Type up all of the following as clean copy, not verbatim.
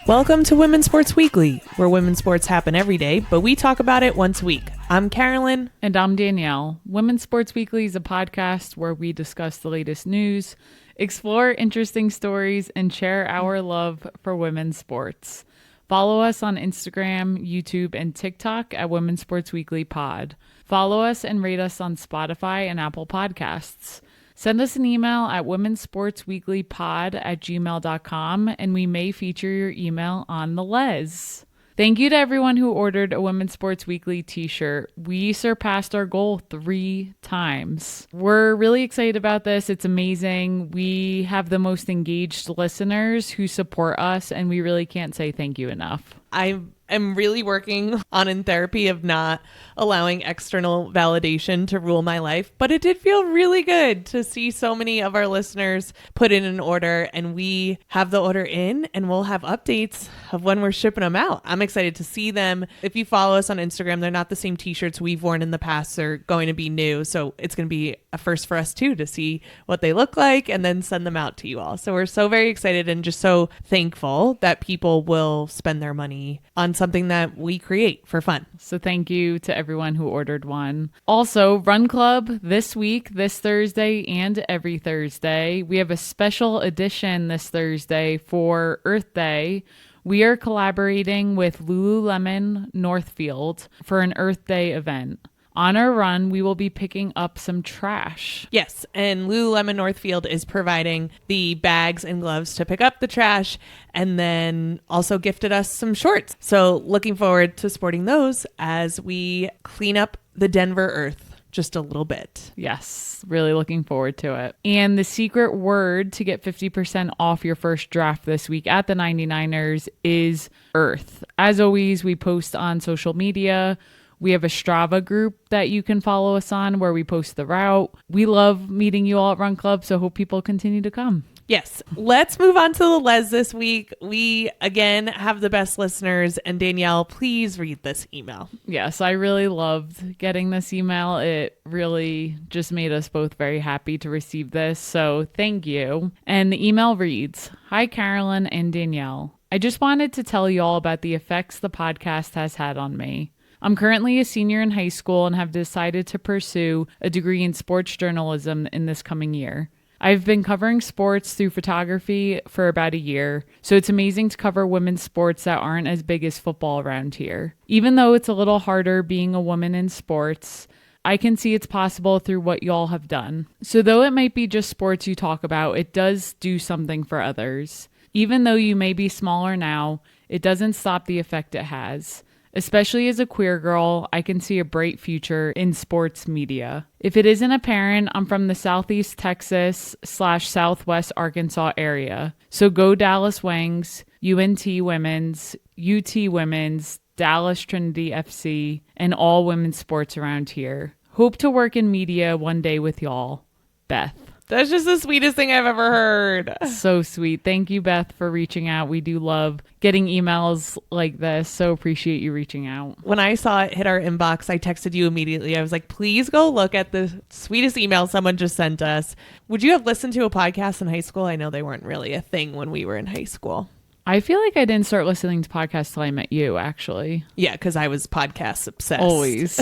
Welcome to Women's Sports Weekly, where women's sports happen every day, but we talk about it once a week. I'm Carolyn. And I'm Danielle. Women's Sports Weekly is a podcast where we discuss the latest news, explore interesting stories, and share our love for women's sports. Follow us on Instagram, YouTube, and TikTok at Women's Sports Weekly Pod. Follow us and rate us on Spotify and Apple Podcasts. Send us an email at womensportsweeklypod@gmail.com and we may feature your email on the Les. Thank you to everyone who ordered a Women's Sports Weekly t-shirt. We surpassed our goal 3 times. We're really excited about this. It's amazing. We have the most engaged listeners who support us, and we really can't say thank you enough. I am really working on in therapy of not allowing external validation to rule my life, but it did feel really good to see so many of our listeners put in an order, and we have the order in and we'll have updates of when we're shipping them out. I'm excited to see them. If you follow us on Instagram, they're not the same t-shirts we've worn in the past. They're going to be new, so it's going to be a first for us too to see what they look like and then send them out to you all. So we're so very excited and just so thankful that people will spend their money on something that we create for fun. So thank you to everyone who ordered one. Also, Run Club this week, this Thursday, and every Thursday. We have a special edition this Thursday for Earth Day. We are collaborating with Lululemon Northfield for an Earth Day event. On our run, we will be picking up some trash. Yes, and Lululemon Northfield is providing the bags and gloves to pick up the trash, and then also gifted us some shorts. So looking forward to sporting those as we clean up the Denver Earth just a little bit. Yes, really looking forward to it. And the secret word to get 50% off your first draft this week at the 99ers is Earth. As always, we post on social media. We have a Strava group that you can follow us on where we post the route. We love meeting you all at Run Club, so hope people continue to come. Yes. Let's move on to the Les this week. We, again, have the best listeners. And Danielle, please read this email. Yes, I really loved getting this email. It really just made us both very happy to receive this. So thank you. And the email reads, "Hi, Carolyn and Danielle. I just wanted to tell you all about the effects the podcast has had on me. I'm currently a senior in high school and have decided to pursue a degree in sports journalism in this coming year. I've been covering sports through photography for about a year, so it's amazing to cover women's sports that aren't as big as football around here. Even though it's a little harder being a woman in sports, I can see it's possible through what y'all have done. So though it might be just sports you talk about, it does do something for others. Even though you may be smaller now, it doesn't stop the effect it has. Especially as a queer girl, I can see a bright future in sports media. If it isn't apparent, I'm from the Southeast Texas/Southwest Arkansas area. So go Dallas Wings, UNT Women's, UT Women's, Dallas Trinity FC, and all women's sports around here. Hope to work in media one day with y'all. Beth." That's just the sweetest thing I've ever heard. So sweet. Thank you, Beth, for reaching out. We do love getting emails like this. So appreciate you reaching out. When I saw it hit our inbox, I texted you immediately. I was like, please go look at the sweetest email someone just sent us. Would you have listened to a podcast in high school? I know they weren't really a thing when we were in high school. I feel like I didn't start listening to podcasts till I met you, actually. Yeah, because I was podcast obsessed. Always.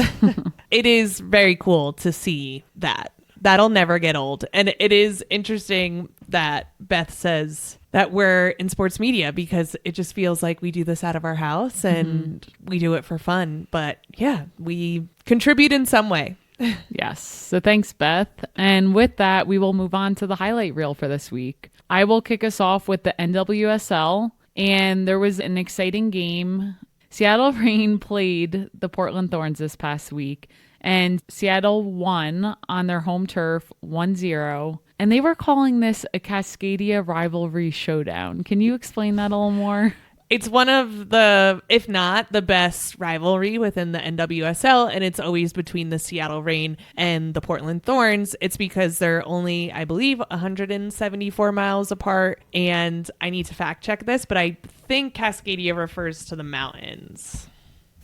It is very cool to see that. That'll never get old. And it is interesting that Beth says that we're in sports media because it just feels like we do this out of our house and we do it for fun. But yeah, we contribute in some way. Yes. So thanks, Beth. And with that, we will move on to the highlight reel for this week. I will kick us off with the NWSL. And there was an exciting game. Seattle Reign played the Portland Thorns this past week. And Seattle won on their home turf 1-0. And they were calling this a Cascadia Rivalry showdown. Can you explain that a little more? It's one of the, if not the best rivalry within the NWSL, and it's always between the Seattle Reign and the Portland Thorns. It's because they're only, I believe, 174 miles apart, and I need to fact check this, but I think Cascadia refers to the mountains.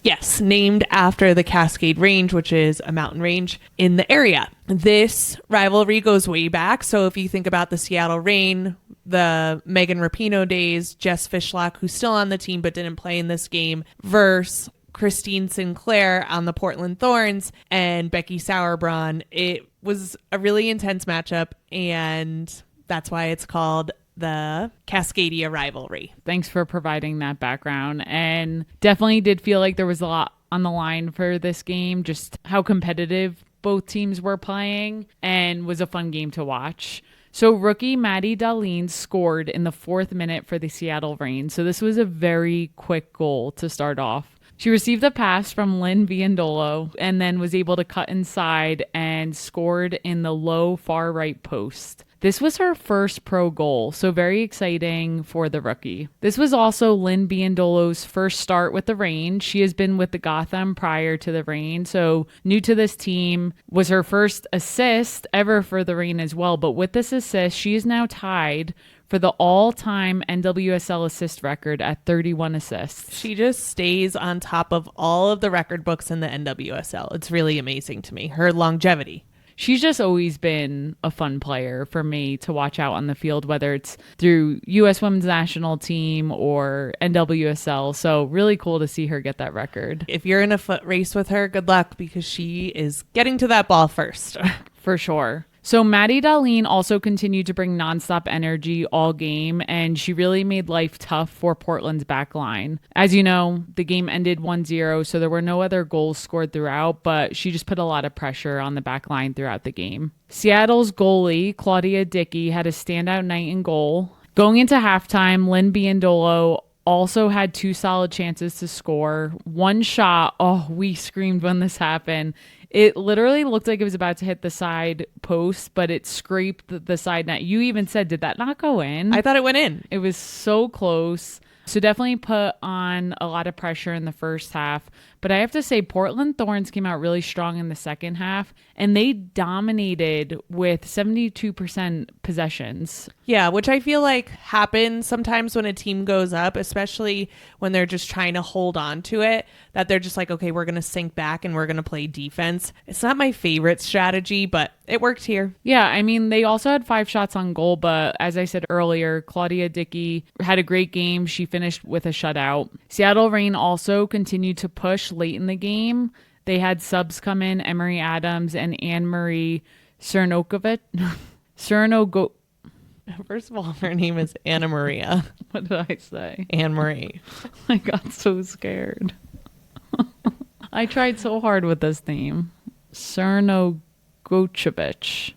Yes, named after the Cascade Range, which is a mountain range in the area. This rivalry goes way back. So if you think about the Seattle Reign, the Megan Rapinoe days, Jess Fishlock, who's still on the team but didn't play in this game, versus Christine Sinclair on the Portland Thorns and Becky Sauerbrunn, it was a really intense matchup, and that's why it's called the Cascadia Rivalry. Thanks for providing that background. And definitely did feel like there was a lot on the line for this game, just how competitive both teams were playing, and was a fun game to watch. So rookie Maddie Dahlin scored in the 4th minute for the Seattle Reign. So this was a very quick goal to start off. She received a pass from Lynn Viandolo and then was able to cut inside and scored in the low far right post. This was her first pro goal, so very exciting for the rookie. This was also Lynn Biandolo's first start with the Reign. She has been with the Gotham prior to the Reign, so new to this team. Was her first assist ever for the Reign as well, but with this assist, she is now tied for the all-time NWSL assist record at 31 assists. She just stays on top of all of the record books in the NWSL. It's really amazing to me, her longevity. She's just always been a fun player for me to watch out on the field, whether it's through U.S. Women's National Team or NWSL. So really cool to see her get that record. If you're in a foot race with her, good luck, because she is getting to that ball first. For sure. So Maddie Dahlin also continued to bring nonstop energy all game, and she really made life tough for Portland's back line. As you know, the game ended 1-0, so there were no other goals scored throughout, but she just put a lot of pressure on the back line throughout the game. Seattle's goalie, Claudia Dickey, had a standout night in goal. Going into halftime, Lynn Biandolo also had 2 solid chances to score. One shot, we screamed when this happened. It literally looked like it was about to hit the side post, but it scraped the side net. You even said, did that not go in? I thought it went in. It was so close. So definitely put on a lot of pressure in the first half. But I have to say, Portland Thorns came out really strong in the second half, and they dominated with 72% possessions. Yeah, which I feel like happens sometimes when a team goes up, especially when they're just trying to hold on to it, that they're just like, okay, we're going to sink back and we're going to play defense. It's not my favorite strategy, but it worked here. Yeah, I mean, they also had 5 shots on goal, but as I said earlier, Claudia Dickey had a great game. She finished with a shutout. Seattle Reign also continued to push late in the game. They had subs come in, Emery Adams and Ana-Maria Crnogorcevic. First of all, her name is Ana-Maria. What did I say? Anne-Marie. I got so scared. I tried so hard with this name. Crnogorcevic.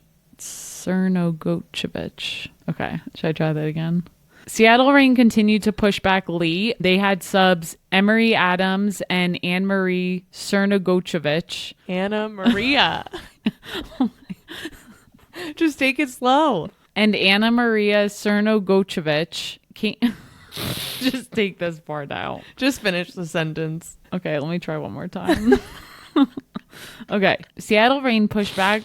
Okay, should I try that again? Seattle Reign continued to push back late. They had subs Emery Adams and Ana-Maria Crnogorcevic. Ana-Maria. Just take it slow. And Ana-Maria Crnogorcevic. Just take this part out. Just finish the sentence. Okay, let me try one more time. Okay, Seattle Reign pushed back.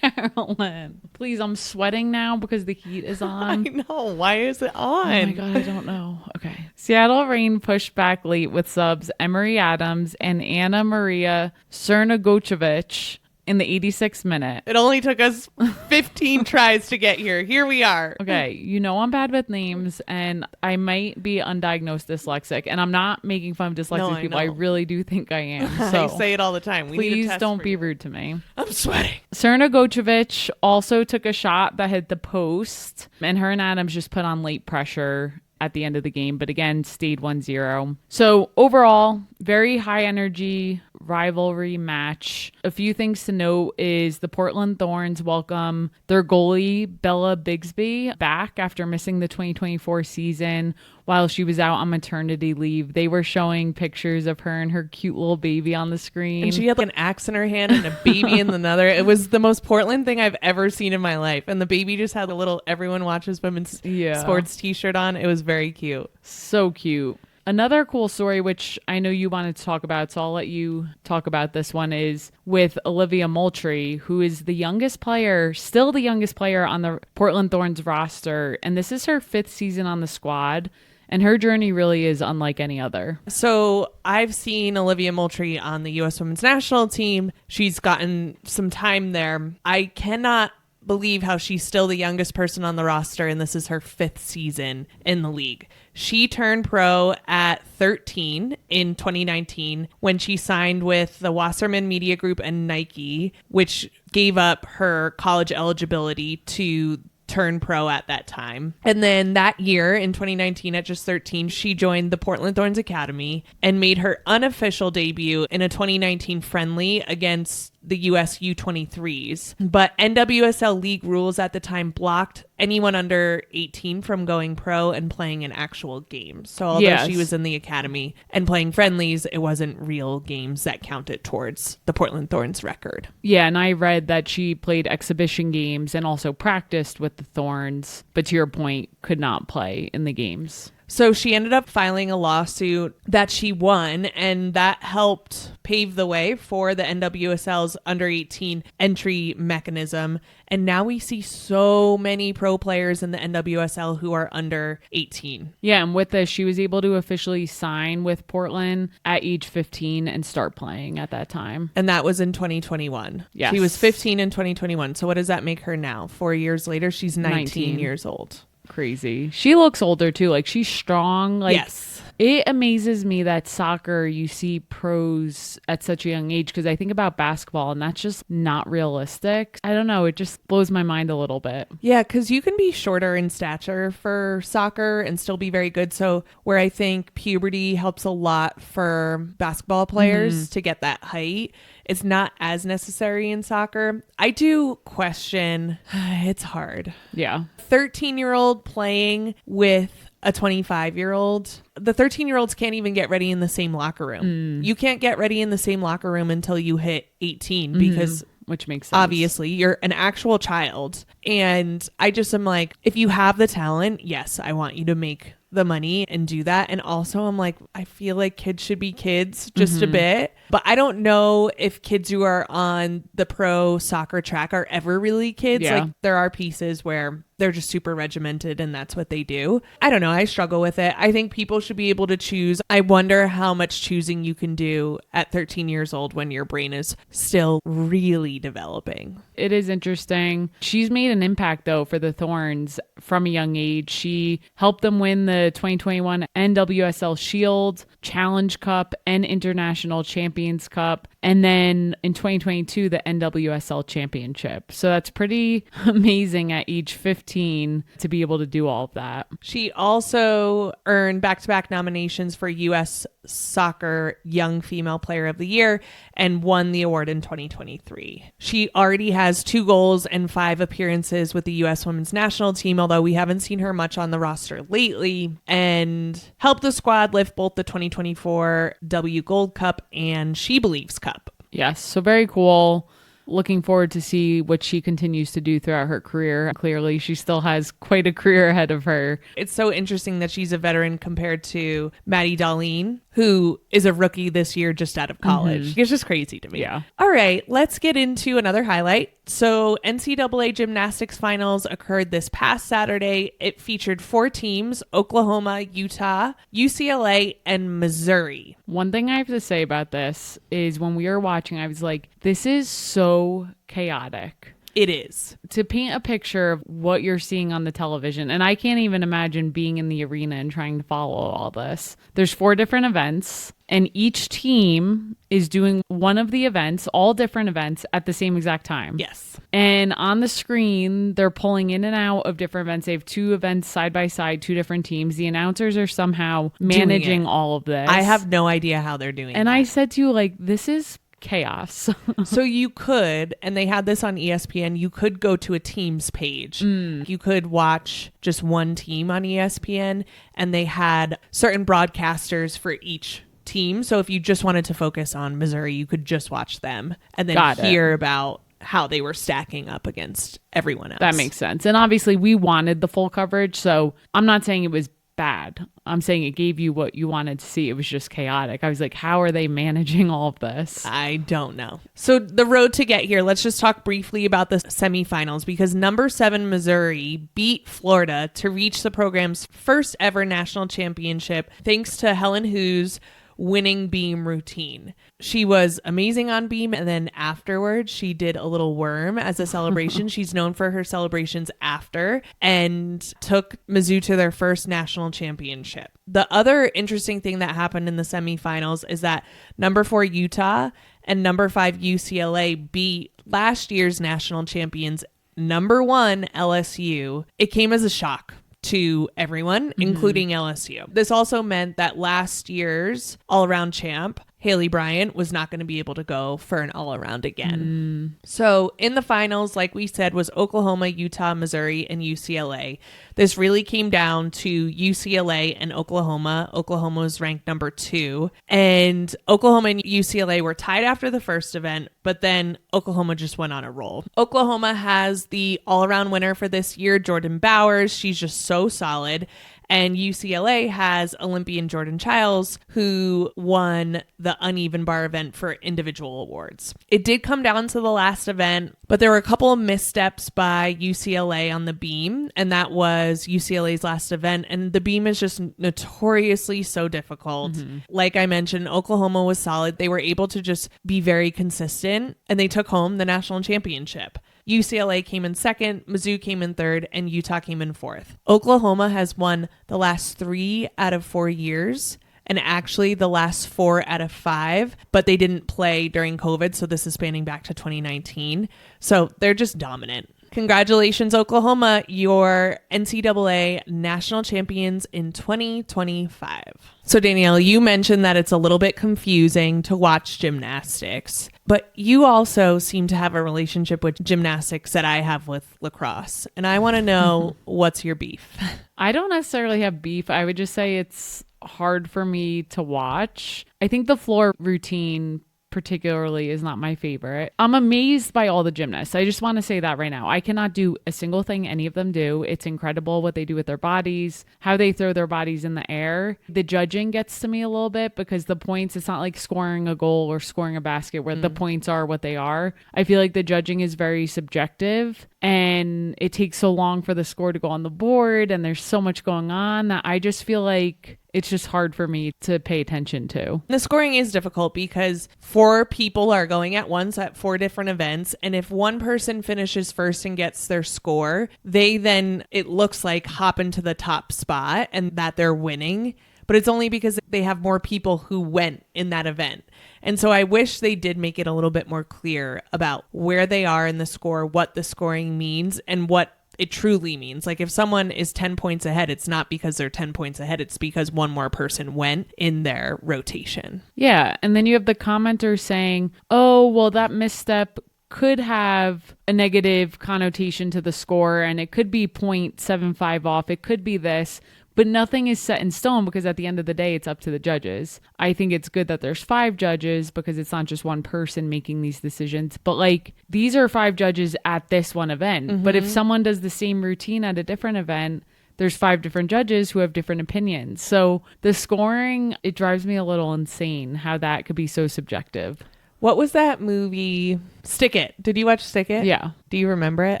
Carolyn, please, I'm sweating now because the heat is on. I know. Why is it on? Oh my God, I don't know. Okay. Seattle Reign pushed back late with subs Emery Adams and Ana-Maria Crnogorcevic in the 86th minute. It only took us 15 tries to get here. Here we are. Okay, you know I'm bad with names, and I might be undiagnosed dyslexic, and I'm not making fun of dyslexic people. I really do think I am. So I say it all the time. We need a please test don't for be you. rude to me. I'm sweating. Crnogorcevic also took a shot that hit the post, and her and Adams just put on late pressure at the end of the game, but again, stayed 1-0. So overall, very high energy rivalry match. A few things to note is the Portland Thorns welcome their goalie, Bella Bigsby, back after missing the 2024 season while she was out on maternity leave. They were showing pictures of her and her cute little baby on the screen. And she had like an axe in her hand and a baby in another. It was the most Portland thing I've ever seen in my life. And the baby just had a little Everyone Watches Women's Sports t-shirt on. It was very cute. So cute. Another cool story, which I know you wanted to talk about, so I'll let you talk about this one, is with Olivia Moultrie, who is the youngest player, still the youngest player on the Portland Thorns roster. And this is her 5th season on the squad. And her journey really is unlike any other. So I've seen Olivia Moultrie on the U.S. Women's National Team. She's gotten some time there. I cannot believe how she's still the youngest person on the roster, and this is her 5th season in the league. She turned pro at 13 in 2019 when she signed with the Wasserman Media Group and Nike, which gave up her college eligibility to turn pro at that time. And then that year in 2019 at just 13, she joined the Portland Thorns Academy and made her unofficial debut in a 2019 friendly against the US U23s. But NWSL league rules at the time blocked anyone under 18 from going pro and playing in actual games. So although she was in the academy and playing friendlies, it wasn't real games that counted towards the Portland Thorns record. Yeah, and I read that she played exhibition games and also practiced with the Thorns, but to your point, could not play in the games. So she ended up filing a lawsuit that she won, and that helped pave the way for the NWSL's under 18 entry mechanism. And now we see so many pro players in the NWSL who are under 18. Yeah, and with this, she was able to officially sign with Portland at age 15 and start playing at that time. And that was in 2021. Yes. She was 15 in 2021. So what does that make her now? 4 years later, she's 19 years old. Crazy. She looks older too. Like, she's strong. Like, yes. It amazes me that soccer, you see pros at such a young age, because I think about basketball and that's just not realistic. I don't know. It just blows my mind a little bit. Yeah, because you can be shorter in stature for soccer and still be very good. So where I think puberty helps a lot for basketball players to get that height, it's not as necessary in soccer. I do question, it's hard. Yeah. 13-year-old playing with a 25-year-old. The 13-year-olds can't even get ready in the same locker room. You can't get ready in the same locker room until you hit 18 because which makes sense. Obviously, you're an actual child. And I just am like, if you have the talent, yes, I want you to make the money and do that. And also I'm like, I feel like kids should be kids just a bit. But I don't know if kids who are on the pro soccer track are ever really kids. Yeah. Like, there are pieces where they're just super regimented and that's what they do. I don't know. I struggle with it. I think people should be able to choose. I wonder how much choosing you can do at 13 years old when your brain is still really developing. It is interesting. She's made an impact, though, for the Thorns from a young age. She helped them win the 2021 NWSL Shield, Challenge Cup, and International Champions Cup. And then in 2022, the NWSL Championship. So that's pretty amazing at age 15 to be able to do all of that. She also earned back-to-back nominations for U.S. Soccer Young Female Player of the Year and won the award in 2023. She already has 2 goals and 5 appearances with the U.S. Women's National Team, although we haven't seen her much on the roster lately, and helped the squad lift both the 2024 W Gold Cup and She Believes Cup. Yes, so very cool. Looking forward to see what she continues to do throughout her career. Clearly, she still has quite a career ahead of her. It's so interesting that she's a veteran compared to Maddie Darlene, who is a rookie this year just out of college. It's just crazy to me. Yeah. All right, let's get into another highlight. So NCAA Gymnastics finals occurred this past Saturday. It featured 4 teams: Oklahoma, Utah, UCLA, and Missouri. One thing I have to say about this is when we were watching, I was like, this is so chaotic. It is. To paint a picture of what you're seeing on the television, and I can't even imagine being in the arena and trying to follow all this. There's 4 different events, and each team is doing one of the events, all different events, at the same exact time. Yes. And on the screen, they're pulling in and out of different events. They have 2 events side by side, 2 different teams. The announcers are somehow managing all of this. I have no idea how they're doing and that. I said to you, like, this is chaos. So you could, and they had this on ESPN, you could go to a team's page. You could watch just one team on ESPN, and they had certain broadcasters for each team. So if you just wanted to focus on Missouri, you could just watch them and then hear about how they were stacking up against everyone else. That makes sense. And obviously we wanted the full coverage, so I'm not saying it was bad. I'm saying it gave you what you wanted to see. It was just chaotic. I was like, how are they managing all of this? I don't know. So the road to get here, let's just talk briefly about the semifinals, because number 7 Missouri beat Florida to reach the program's first ever national championship thanks to Helen Hu's winning beam routine. She was amazing on beam, and then afterwards she did a little worm as a celebration. She's known for her celebrations after, and took Mizzou to their first national championship. The other interesting thing that happened in the semifinals is that number 4 Utah and number 5 UCLA beat last year's national champions, number 1 LSU. It came as a shock to everyone, including LSU. This also meant that last year's all-around champ, Haley Bryan, was not going to be able to go for an all-around again. So in the finals, like we said, was Oklahoma, Utah, Missouri, and UCLA. This really came down to UCLA and Oklahoma. Oklahoma was ranked number 2, and Oklahoma and UCLA were tied after the first event, but then Oklahoma just went on a roll. Oklahoma has the all-around winner for this year, Jordan Bowers. She's just so solid. And UCLA has Olympian Jordan Childs, who won the uneven bar event for individual awards. It did come down to the last event, but there were a couple of missteps by UCLA on the beam, and that was UCLA's last event. And the beam is just notoriously so difficult. Like I mentioned, Oklahoma was solid. They were able to just be very consistent, and they took home the national championship. UCLA came in second, Mizzou came in third, and Utah came in fourth. Oklahoma has won the last 3 out of 4 years, and actually the last 4 out of 5, but they didn't play during COVID, so this is spanning back to 2019. So they're just dominant. Congratulations, Oklahoma. You're NCAA national champions in 2025. So Danielle, you mentioned that it's a little bit confusing to watch gymnastics, but you also seem to have a relationship with gymnastics that I have with lacrosse. And I want to know, what's your beef? I don't necessarily have beef. I would just say it's hard for me to watch. I think the floor routine particularly is not my favorite. I'm amazed by all the gymnasts. I just want to say that right now. I cannot do a single thing any of them do. It's incredible what they do with their bodies, how they throw their bodies in the air. The judging gets to me a little bit because the points, it's not like scoring a goal or scoring a basket where the points are what they are. I feel like the judging is very subjective, and it takes so long for the score to go on the board, and there's so much going on that I just feel like it's just hard for me to pay attention to. The scoring is difficult because 4 people are going at once at 4 different events. And if one person finishes first and gets their score, they then, it looks like, hop into the top spot and that they're winning. But it's only because they have more people who went in that event. And so I wish they did make it a little bit more clear about where they are in the score, what the scoring means, and what it truly means. Like if someone is 10 points ahead, it's not because they're 10 points ahead. It's because one more person went in their rotation. Yeah. And then you have the commenter saying, oh, well, that misstep could have a negative connotation to the score, and it could be 0.75 off. It could be this. But nothing is set in stone because at the end of the day, it's up to the judges. I think it's good that there's 5 judges because it's not just one person making these decisions. But like, these are 5 judges at this one event. But if someone does the same routine at a different event, there's 5 different judges who have different opinions. So the scoring, it drives me a little insane how that could be so subjective. What was that movie? Stick It. Did you watch Stick It? Yeah. Do you remember it?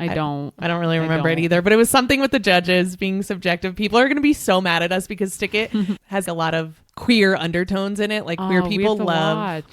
I don't. I don't really remember it either, but it was something with the judges being subjective. People are going to be so mad at us because Stick It has a lot of queer undertones in it. Like queer people love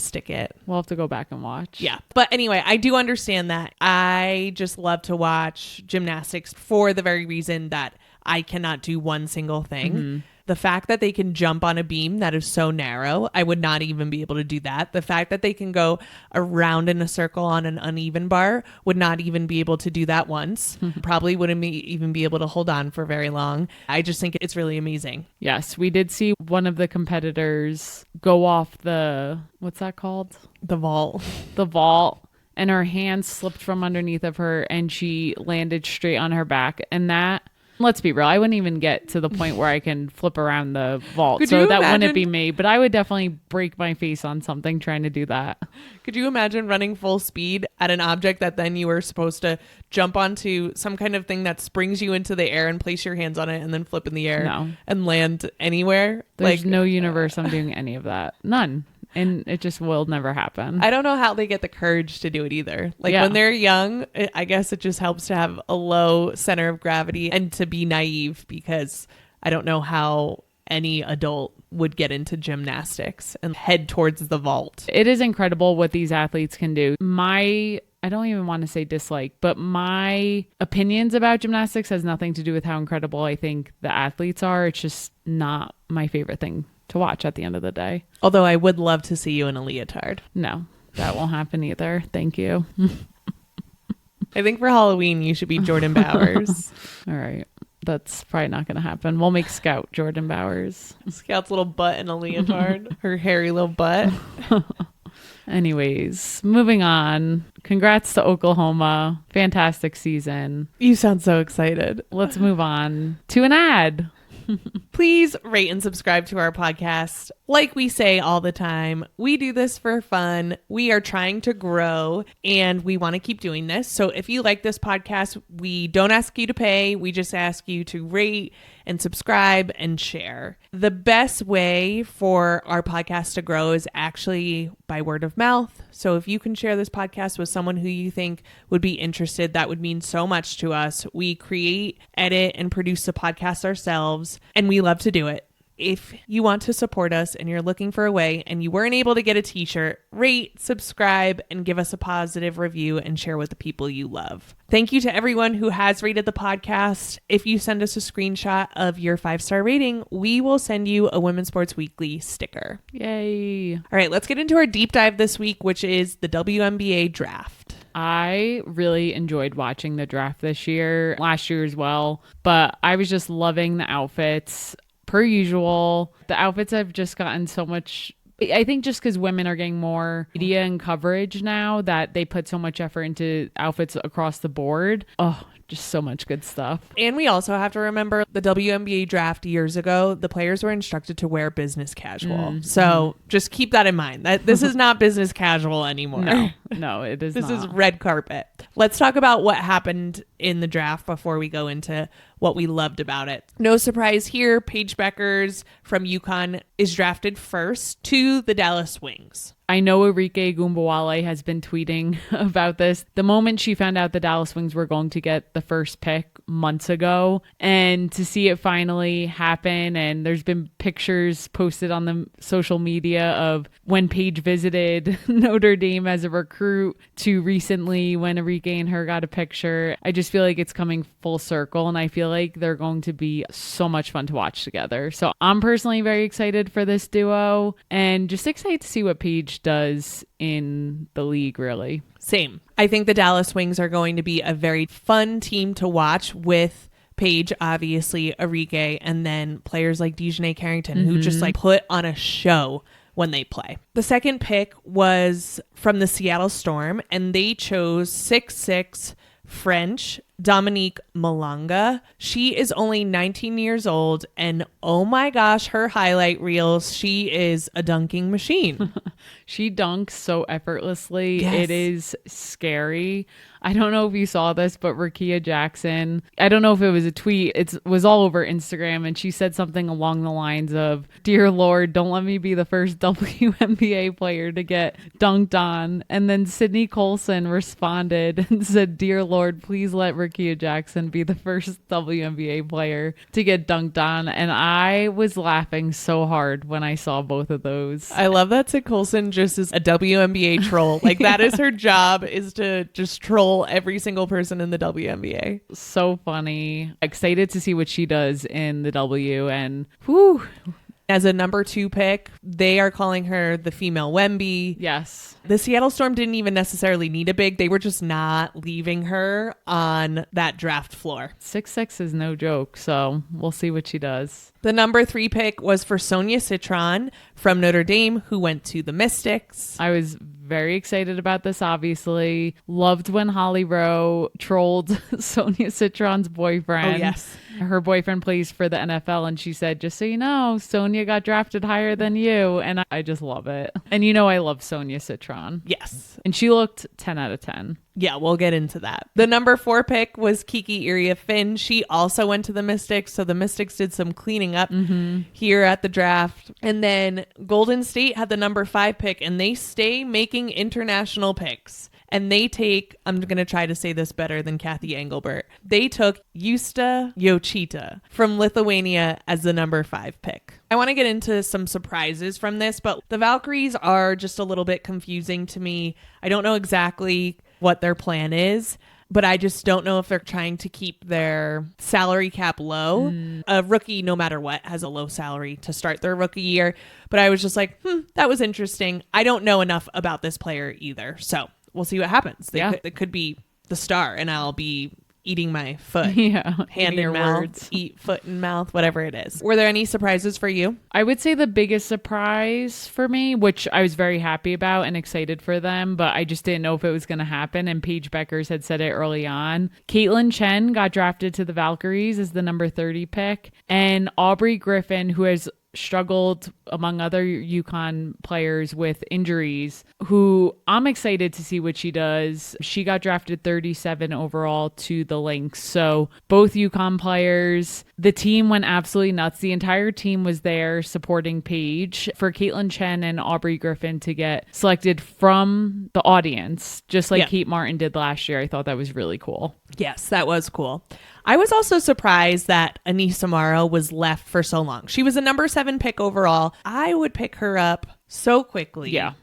Stick It. We'll have to go back and watch. Yeah. But anyway, I do understand that. I just love to watch gymnastics for the very reason that I cannot do one single thing. The fact that they can jump on a beam that is so narrow, I would not even be able to do that. The fact that they can go around in a circle on an uneven bar, would not even be able to do that once. Probably wouldn't even be able to hold on for very long. I just think it's really amazing. Yes, we did see one of the competitors go off the, what's that called? The vault. The vault. And her hand slipped from underneath of her and she landed straight on her back. And that Let's be real. I wouldn't even get to the point where I can flip around the vault. Could so you that imagine? wouldn't be me. But I would definitely break my face on something trying to do that. Could you imagine running full speed at an object that then you were supposed to jump onto some kind of thing that springs you into the air and place your hands on it and then flip in the air and land anywhere? There's no universe I'm doing any of that. None. And it just will never happen. I don't know how they get the courage to do it either. When they're young, I guess it just helps to have a low center of gravity and to be naive, because I don't know how any adult would get into gymnastics and head towards the vault. It is incredible what these athletes can do. I don't even want to say dislike, but my opinions about gymnastics has nothing to do with how incredible I think the athletes are. It's just not my favorite thing to watch at the end of the day. Although I would love to see you in a leotard. No, that won't happen either. Thank you. I think for Halloween, you should be Jordan Bowers. All right. That's probably not going to happen. We'll make Scout Jordan Bowers. Scout's little butt in a leotard. Her hairy little butt. Anyways, moving on. Congrats to Oklahoma. Fantastic season. You sound so excited. Let's move on to an ad. Please rate and subscribe to our podcast. Like we say all the time, we do this for fun. We are trying to grow and we want to keep doing this. So if you like this podcast, we don't ask you to pay. We just ask you to rate and subscribe and share. The best way for our podcast to grow is actually by word of mouth. So if you can share this podcast with someone who you think would be interested, that would mean so much to us. We create, edit, and produce the podcast ourselves, and we love to do it. If you want to support us and you're looking for a way and you weren't able to get a t-shirt, rate, subscribe, and give us a positive review and share with the people you love. Thank you to everyone who has rated the podcast. If you send us a screenshot of your 5-star rating, we will send you a Women's Sports Weekly sticker. Yay. All right, let's get into our deep dive this week, which is the WNBA draft. I really enjoyed watching the draft this year, last year as well, but I was just loving the outfits. Per usual, the outfits have just gotten so much, I think just because women are getting more media and coverage now that they put so much effort into outfits across the board. Oh, just so much good stuff. And we also have to remember the WNBA draft years ago, the players were instructed to wear business casual. So just keep that in mind. That this is not business casual anymore. No, it is This not. is red carpet. Let's talk about what happened in the draft before we go into what we loved about it. No surprise here, Paige Beckers from UConn is drafted first to the Dallas Wings. I know Arike Gumbawale has been tweeting about this. The moment she found out the Dallas Wings were going to get the first pick months ago, and to see it finally happen, and there's been pictures posted on the social media of when Paige visited Notre Dame as a recruit to recently when Arike and her got a picture. I just feel like it's coming full circle, and I feel like they're going to be so much fun to watch together. So I'm personally very excited for this duo and just excited to see what Paige does in the league, really. Same. I think the Dallas Wings are going to be a very fun team to watch with Paige, obviously, Arike, and then players like Dejanay Carrington, who just put on a show when they play. The second pick was from the Seattle Storm, and they chose 6'6" French Dominique Malanga. She is only 19 years old, and oh my gosh, her highlight reels, she is a dunking machine. She dunks so effortlessly. Yes. It is scary. I don't know if you saw this, but Rakia Jackson, I don't know if it was a tweet. It was all over Instagram, and she said something along the lines of, "Dear Lord, don't let me be the first WNBA player to get dunked on." And then Sydney Colson responded and said, "Dear Lord, please let Rakia Jackson be the first WNBA player to get dunked on." And I was laughing so hard when I saw both of those. I love that Sid Colson just is a WNBA troll. Like, that is her job, is to just troll every single person in the WNBA. So funny. Excited to see what she does in the W. And whew. As a number 2 pick, they are calling her the female Wemby. Yes. The Seattle Storm didn't even necessarily need a big. They were just not leaving her on that draft floor. 6'6" is no joke, so we'll see what she does. The number 3 pick was for Sonia Citron from Notre Dame, who went to the Mystics. I was very excited about this, obviously. Loved when Holly Rowe trolled Sonia Citron's boyfriend. Oh, yes. Her boyfriend plays for the NFL, and she said, just so you know, Sonia got drafted higher than you. And I just love it. And you know I love Sonia Citron. Yes. And she looked 10 out of 10. Yeah, we'll get into that. The number 4 pick was Kiki Iria-Finn. She also went to the Mystics, so the Mystics did some cleaning up here at the draft. And then Golden State had the number 5 pick, and they stay making international picks. And they take, I'm going to try to say this better than Kathy Engelbert. They took Justa Jochita from Lithuania as the number 5 pick. I want to get into some surprises from this, but the Valkyries are just a little bit confusing to me. I don't know exactly what their plan is, but I just don't know if they're trying to keep their salary cap low. A rookie, no matter what, has a low salary to start their rookie year. But I was just like, that was interesting. I don't know enough about this player either. So we'll see what happens. They could be the star, and I'll be eating my foot. Hand in mouth, words. Eat foot in mouth, whatever it is. Were there any surprises for you? I would say the biggest surprise for me, which I was very happy about and excited for them, but I just didn't know if it was going to happen. And Paige Beckers had said it early on. Caitlin Chen got drafted to the Valkyries as the number 30 pick. And Aubrey Griffin, who has struggled among other UConn players with injuries, who I'm excited to see what she does. She got drafted 37 overall to the Lynx. So both UConn players, the team went absolutely nuts. The entire team was there supporting Paige. For Caitlin Chen and Aubrey Griffin to get selected from the audience, just like Kate Martin did last year, I thought that was really cool. Yes, that was cool. I was also surprised that Anissa Morrow was left for so long. She was a number 7 pick overall. I would pick her up so quickly. Yeah.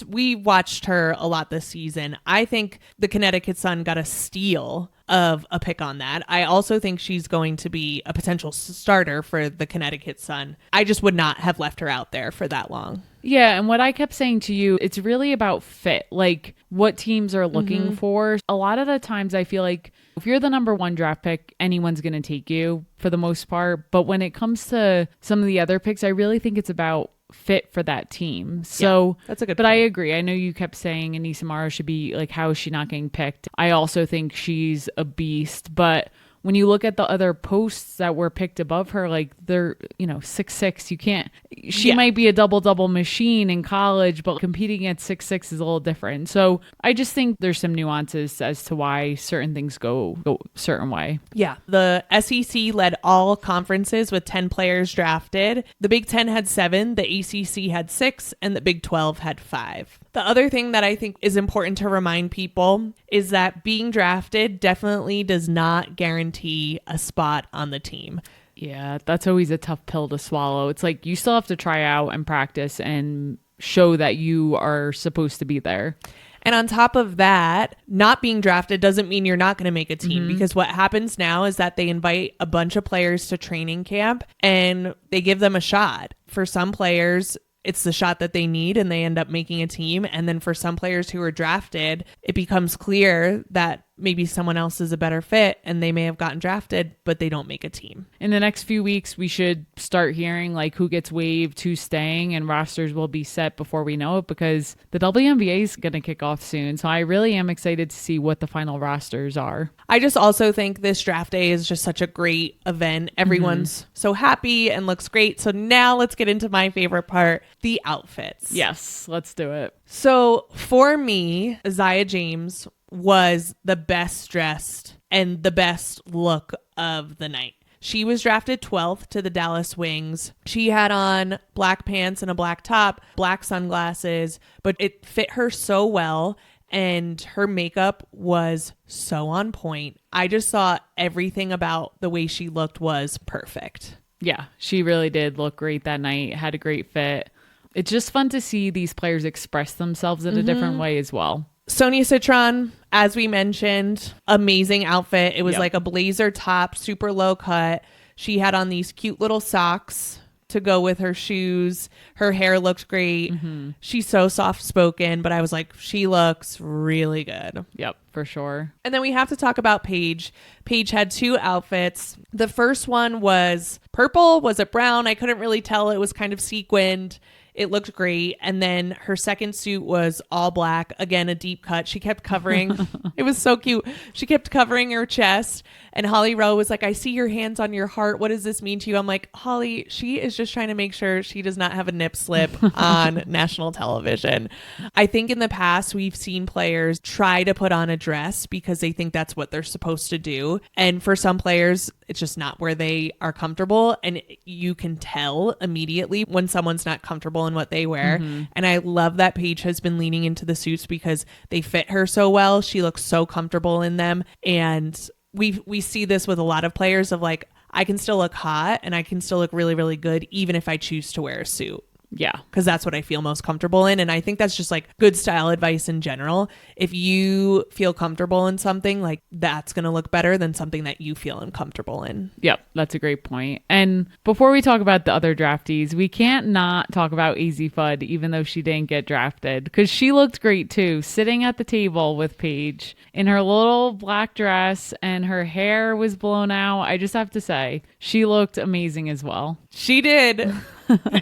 We watched her a lot this season. I think the Connecticut Sun got a steal of a pick on that. I also think she's going to be a potential starter for the Connecticut Sun. I just would not have left her out there for that long. Yeah, and what I kept saying to you, it's really about fit, like what teams are looking for. A lot of the times I feel like if you're the number 1 draft pick, anyone's going to take you for the most part. But when it comes to some of the other picks, I really think it's about fit for that team. So that's a good but point. I agree. I know you kept saying Anissa Morrow should be like, how is she not getting picked? I also think she's a beast, but when you look at the other posts that were picked above her, like they're, 6'6". You can't, she might be a double machine in college, but competing at 6'6" is a little different. So I just think there's some nuances as to why certain things go a certain way. Yeah. The SEC led all conferences with 10 players drafted. The Big 10 had 7, the ACC had 6, and the Big 12 had 5. The other thing that I think is important to remind people is that being drafted definitely does not guarantee a spot on the team. Yeah, that's always a tough pill to swallow. It's like you still have to try out and practice and show that you are supposed to be there. And on top of that, not being drafted doesn't mean you're not going to make a team, because what happens now is that they invite a bunch of players to training camp and they give them a shot. For some players, it's the shot that they need and they end up making a team. And then for some players who are drafted, it becomes clear that maybe someone else is a better fit and they may have gotten drafted, but they don't make a team. In the next few weeks, we should start hearing like who gets waived, who's staying, and rosters will be set before we know it, because the WNBA is going to kick off soon. So I really am excited to see what the final rosters are. I just also think this draft day is just such a great event. Everyone's so happy and looks great. So now let's get into my favorite part, the outfits. Yes, let's do it. So for me, Zaya James was the best dressed and the best look of the night. She was drafted 12th to the Dallas Wings. She had on black pants and a black top, black sunglasses, but it fit her so well. And her makeup was so on point. I just thought everything about the way she looked was perfect. Yeah, she really did look great that night. Had a great fit. It's just fun to see these players express themselves in a different way as well. Sonia Citron, as we mentioned, amazing outfit. It was like a blazer top, super low cut. She had on these cute little socks, to go with her shoes. Her hair looked great. She's so soft spoken, but I was like, she looks really good. Yep, for sure. And then we have to talk about Paige. Paige had 2 outfits. The first one was purple. Was it brown? I couldn't really tell. It was kind of sequined. It looked great. And then her second suit was all black. Again, a deep cut. She kept covering. It was so cute. She kept covering her chest. And Holly Rowe was like, I see your hands on your heart. What does this mean to you? I'm like, Holly, she is just trying to make sure she does not have a nip slip on national television. I think in the past, we've seen players try to put on a dress because they think that's what they're supposed to do. And for some players, it's just not where they are comfortable. And you can tell immediately when someone's not comfortable in what they wear. And I love that Paige has been leaning into the suits because they fit her so well. She looks so comfortable in them. And we see this with a lot of players of like, I can still look hot and I can still look really, really good, even if I choose to wear a suit. Yeah. Because that's what I feel most comfortable in. And I think that's just like good style advice in general. If you feel comfortable in something, like that's going to look better than something that you feel uncomfortable in. Yep. That's a great point. And before we talk about the other draftees, we can't not talk about AZ Fudd, even though she didn't get drafted, because she looked great too, sitting at the table with Paige in her little black dress and her hair was blown out. I just have to say, she looked amazing as well. She did.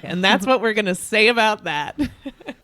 And that's what we're going to say about that.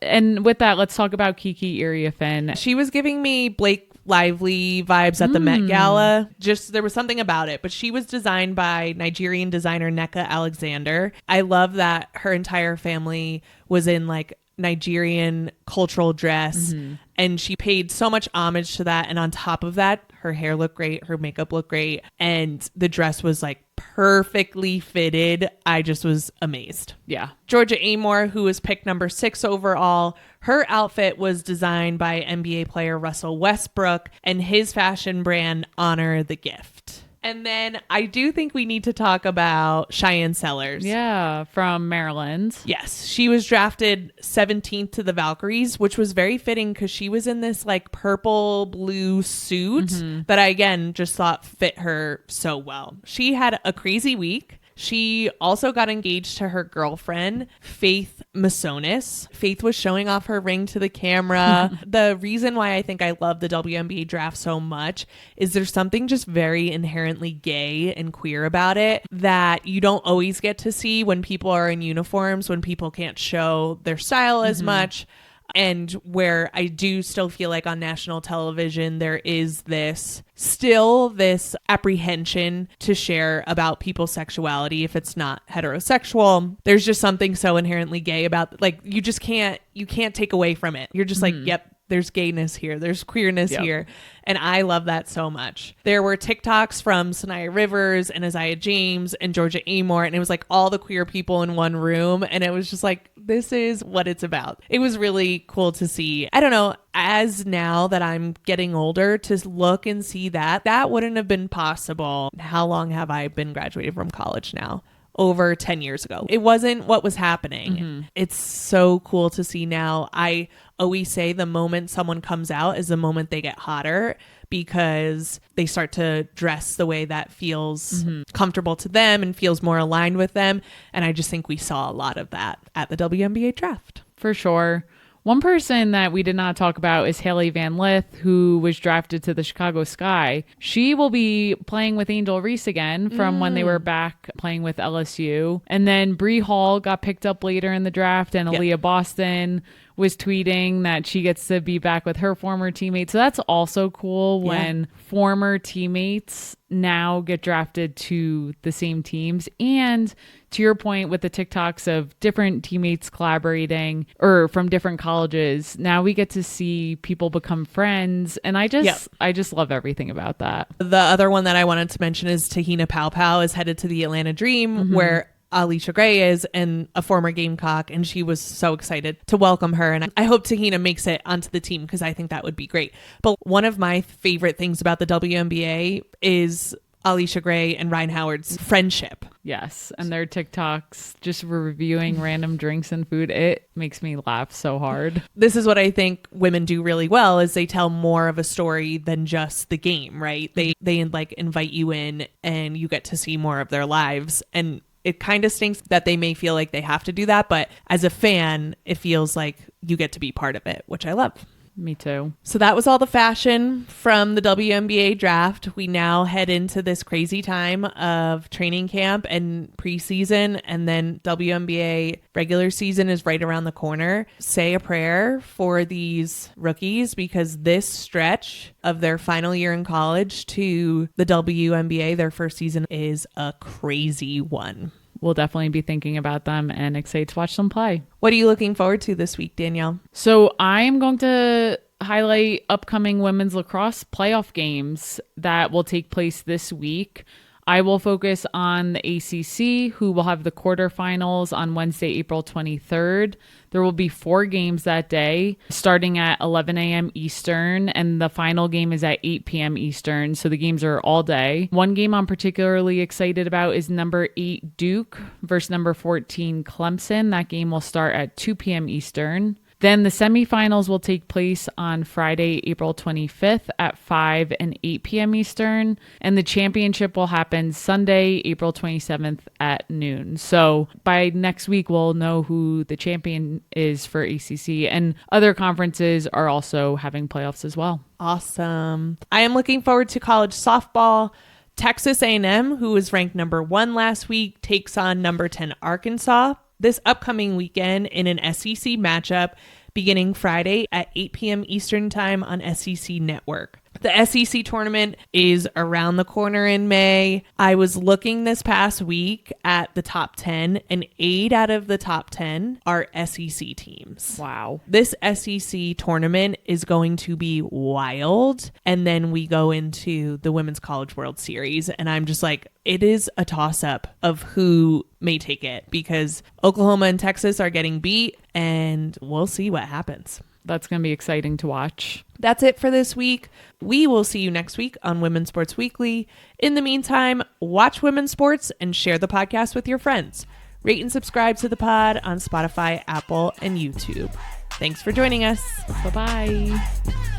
And with that, let's talk about Kiki Iriafen. She was giving me Blake Lively vibes at the Met Gala. Just there was something about it, but she was designed by Nigerian designer Nneka Alexander. I love that her entire family was in like Nigerian cultural dress, and she paid so much homage to that. And on top of that, her hair looked great, her makeup looked great, and the dress was like perfectly fitted. I just was amazed. Yeah. Georgia Amore, who was picked number 6 overall, her outfit was designed by NBA player Russell Westbrook, and his fashion brand Honor the Gift. And then I do think we need to talk about Cheyenne Sellers. Yeah, from Maryland. Yes, she was drafted 17th to the Valkyries, which was very fitting because she was in this like purple blue suit that I, again, just thought fit her so well. She had a crazy week. She also got engaged to her girlfriend, Faith Masonis. Faith was showing off her ring to the camera. The reason why I think I love the WNBA draft so much is there's something just very inherently gay and queer about it that you don't always get to see when people are in uniforms, when people can't show their style as much. And where I do still feel like on national television, there is this apprehension to share about people's sexuality if it's not heterosexual. There's just something so inherently gay about, like, you can't take away from it. You're just like, yep, there's gayness here. There's queerness here. And I love that so much. There were TikToks from Sanaya Rivers and Isaiah James and Georgia Amore. And it was like all the queer people in one room. And it was just like, this is what it's about. It was really cool to see. I don't know, as now that I'm getting older, to look and see that wouldn't have been possible. How long have I been graduated from college now? Over 10 years ago. It wasn't what was happening. It's so cool to see now. I always say the moment someone comes out is the moment they get hotter because they start to dress the way that feels comfortable to them and feels more aligned with them. And I just think we saw a lot of that at the WNBA draft. For sure. One person that we did not talk about is Haley Van Lith, who was drafted to the Chicago Sky. She will be playing with Angel Reese again from when they were back playing with LSU. And then Bree Hall got picked up later in the draft, and Aaliyah Boston was tweeting that she gets to be back with her former teammates. So that's also cool when former teammates now get drafted to the same teams. And to your point with the TikToks of different teammates collaborating or from different colleges, now we get to see people become friends. And I just love everything about that. The other one that I wanted to mention is Tahina Pau is headed to the Atlanta Dream, where Alicia Gray is, and a former Gamecock, and she was so excited to welcome her. And I hope Tahina makes it onto the team because I think that would be great. But one of my favorite things about the WNBA is Alicia Gray and Ryan Howard's friendship. Yes, and their TikToks just reviewing random drinks and food. It makes me laugh so hard. This is what I think women do really well is they tell more of a story than just the game, right? They like invite you in and you get to see more of their lives. And It kind of stinks that they may feel like they have to do that, but as a fan, it feels like you get to be part of it, which I love. Me too. So that was all the fashion from the WNBA draft. We now head into this crazy time of training camp and preseason, and then WNBA regular season is right around the corner. Say a prayer for these rookies, because this stretch of their final year in college to the WNBA, their first season, is a crazy one. We'll definitely be thinking about them and excited to watch them play. What are you looking forward to this week, Danielle? So I'm going to highlight upcoming women's lacrosse playoff games that will take place this week. I will focus on the ACC, who will have the quarterfinals on Wednesday, April 23rd. There will be 4 games that day, starting at 11 a.m. Eastern, and the final game is at 8 p.m. Eastern, so the games are all day. One game I'm particularly excited about is number 8 Duke versus number 14 Clemson. That game will start at 2 p.m. Eastern. Then the semifinals will take place on Friday, April 25th at 5 and 8 p.m. Eastern. And the championship will happen Sunday, April 27th at noon. So by next week, we'll know who the champion is for ACC. And other conferences are also having playoffs as well. Awesome. I am looking forward to college softball. Texas A&M, who was ranked number 1 last week, takes on number 10 Arkansas this upcoming weekend in an SEC matchup beginning Friday at 8 p.m. Eastern Time on SEC Network. The SEC tournament is around the corner in May. I was looking this past week at the top 10, and 8 out of the top 10 are SEC teams. Wow. This SEC tournament is going to be wild. And then we go into the Women's College World Series, and I'm just like, it is a toss-up of who may take it, because Oklahoma and Texas are getting beat, and we'll see what happens. That's going to be exciting to watch. That's it for this week. We will see you next week on Women's Sports Weekly. In the meantime, watch women's sports and share the podcast with your friends. Rate and subscribe to the pod on Spotify, Apple, and YouTube. Thanks for joining us. Bye-bye.